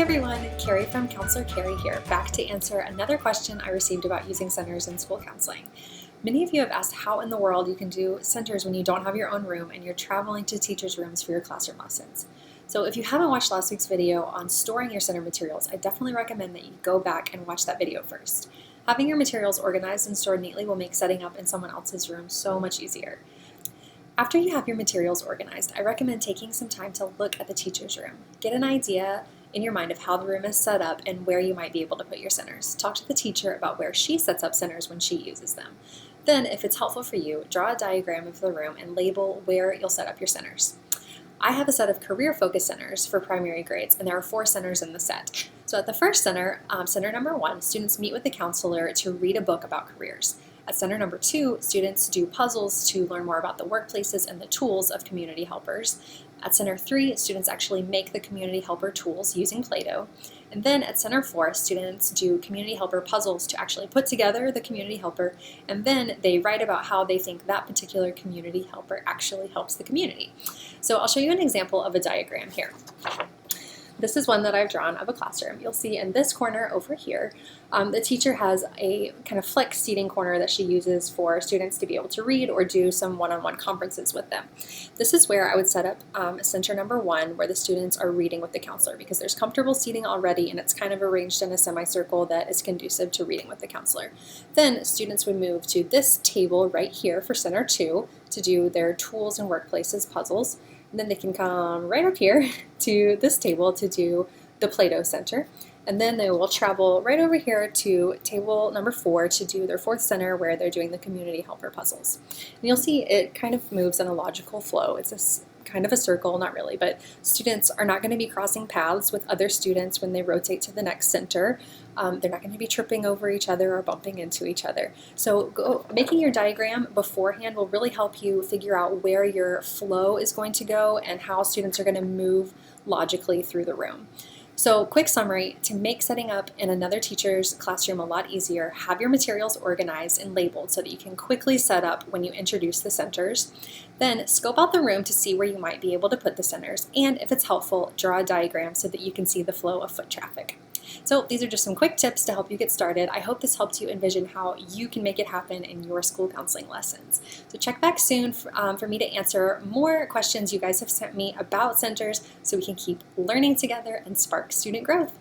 everyone, Carrie from Counselor Carrie here, back to answer another question I received about using centers in school counseling. Many of you have asked how in the world you can do centers when you don't have your own room and you're traveling to teachers' rooms for your classroom lessons. So if you haven't watched last week's video on storing your center materials, I definitely recommend that you go back and watch that video first. Having your materials organized and stored neatly will make setting up in someone else's room so much easier. After you have your materials organized, I recommend taking some time to look at the teacher's room. Get an idea in your mind of how the room is set up and where you might be able to put your centers. Talk to the teacher about where she sets up centers when she uses them. Then, if it's helpful for you, draw a diagram of the room and label where you'll set up your centers. I have a set of career-focused centers for primary grades, and there are 4 centers in the set. So at the first center, center number 1, students meet with the counselor to read a book about careers. At center number 2, students do puzzles to learn more about the workplaces and the tools of community helpers. At center 3, students actually make the community helper tools using Play-Doh. And then at center 4, students do community helper puzzles to actually put together the community helper, and then they write about how they think that particular community helper actually helps the community. So I'll show you an example of a diagram here. This is one that I've drawn of a classroom. You'll see in this corner over here, the teacher has a kind of flex seating corner that she uses for students to be able to read or do some one-on-one conferences with them. This is where I would set up center number 1, where the students are reading with the counselor, because there's comfortable seating already and it's kind of arranged in a semicircle that is conducive to reading with the counselor. Then students would move to this table right here for center 2 to do their tools and workplaces puzzles. And then they can come right up here to this table to do the Play-Doh center. And then they will travel right over here to table number 4 to do their 4th center, where they're doing the community helper puzzles. And you'll see it kind of moves in a logical flow. It's kind of a circle, not really, but students are not going to be crossing paths with other students when they rotate to the next center. They're not going to be tripping over each other or bumping into each other. So making your diagram beforehand will really help you figure out where your flow is going to go and how students are going to move logically through the room. So quick summary: to make setting up in another teacher's classroom a lot easier, have your materials organized and labeled so that you can quickly set up when you introduce the centers. Then scope out the room to see where you might be able to put the centers, and if it's helpful, draw a diagram so that you can see the flow of foot traffic. So these are just some quick tips to help you get started. I hope this helped you envision how you can make it happen in your school counseling lessons. So check back soon for me to answer more questions you guys have sent me about centers so we can keep learning together and spark student growth.